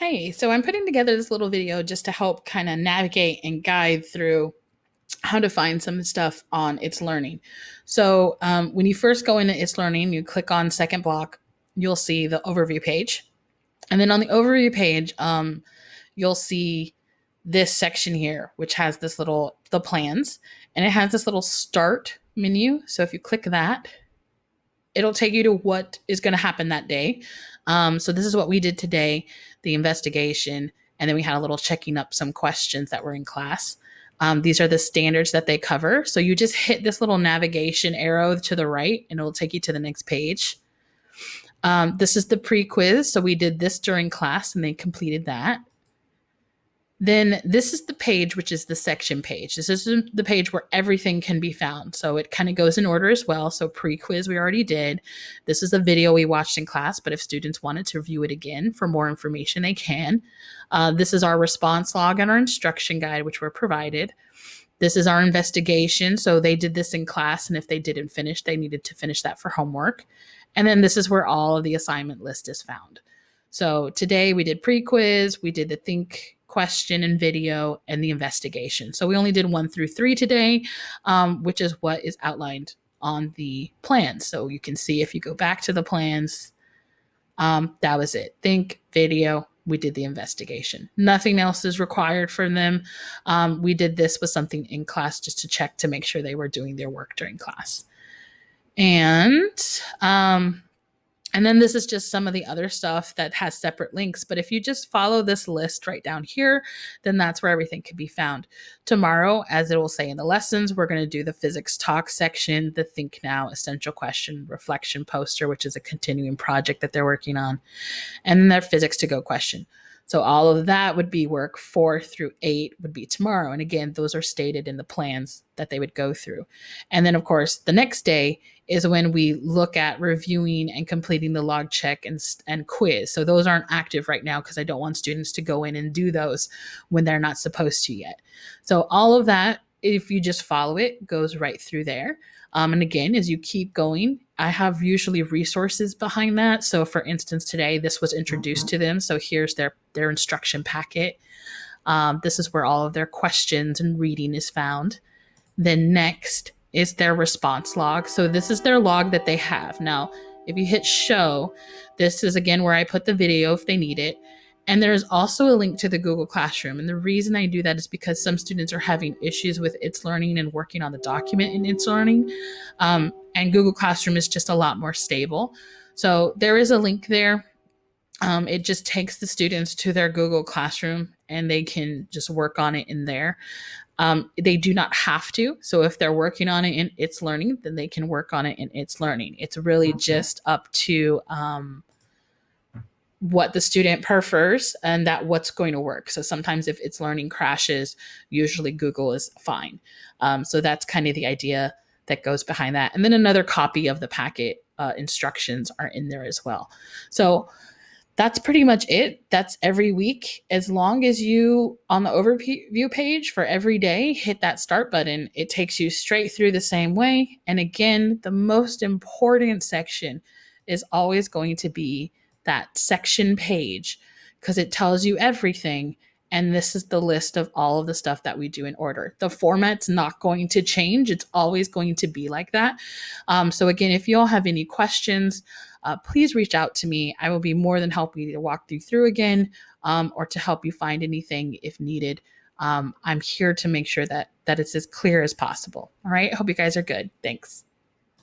Hey, so I'm putting together this little video just to help kind of navigate and guide through how to find some stuff on itsLearning. So when you first go into itsLearning, you click on second block, you'll see the overview page. And then on the overview page, you'll see this section here, which has the plans, and it has this little start menu. So if you click that, it'll take you to what is going to happen that day. So this is what we did today, the investigation, and then we had a little checking up some questions that were in class. These are the standards that they cover. So you just hit this little navigation arrow to the right, and it'll take you to the next page. This is the pre-quiz. So we did this during class, and they completed that. Then this is the page, which is the section page. This is the page where everything can be found. So it kind of goes in order as well. So pre-quiz we already did. This is a video we watched in class, but if students wanted to view it again for more information, they can. This is our response log and our instruction guide, which were provided. This is our investigation. So they did this in class, and if they didn't finish, they needed to finish that for homework. And then this is where all of the assignment list is found. So today we did pre-quiz, we did the think question and video, and the investigation. So we only did 1 through 3 today, which is what is outlined on the plans. So you can see if you go back to the plans, that was it. Think, video, we did the investigation. Nothing else is required from them. We did this with something in class just to check to make sure they were doing their work during class. And then this is just some of the other stuff that has separate links. But if you just follow this list right down here, then that's where everything can be found. Tomorrow, as it will say in the lessons, we're going to do the physics talk section, the Think Now essential question reflection poster, which is a continuing project that they're working on, and then their physics to go question. So all of that would be work 4 through 8 would be tomorrow. And again, those are stated in the plans that they would go through. And then, of course, the next day is when we look at reviewing and completing the log check and quiz. So those aren't active right now because I don't want students to go in and do those when they're not supposed to yet. So all of that, if you just follow it, goes right through there. And again, as you keep going, I have usually resources behind that. So for instance, today, this was introduced to them. So here's their instruction packet. This is where all of their questions and reading is found. Then next is their response log. So this is their log that they have. Now, if you hit show, this is again where I put the video if they need it. And there's also a link to the Google Classroom. And the reason I do that is because some students are having issues with itsLearning and working on the document in itsLearning. And Google Classroom is just a lot more stable. So there is a link there. It just takes the students to their Google Classroom and they can just work on it in there. They do not have to. So if they're working on it in itsLearning, then they can work on it in itsLearning. It's really just up to what the student prefers and that what's going to work. So sometimes if itsLearning crashes, usually Google is fine. So that's kind of the idea that goes behind that. And then another copy of the packet instructions are in there as well. So that's pretty much it. That's every week. As long as you, on the overview page for every day, hit that start button, it takes you straight through the same way. And again, the most important section is always going to be that section page because it tells you everything. And this is the list of all of the stuff that we do in order. The format's not going to change. It's always going to be like that. So again, if you all have any questions, please reach out to me. I will be more than happy to walk you through again or to help you find anything if needed. I'm here to make sure that it's as clear as possible. All right. I hope you guys are good. Thanks.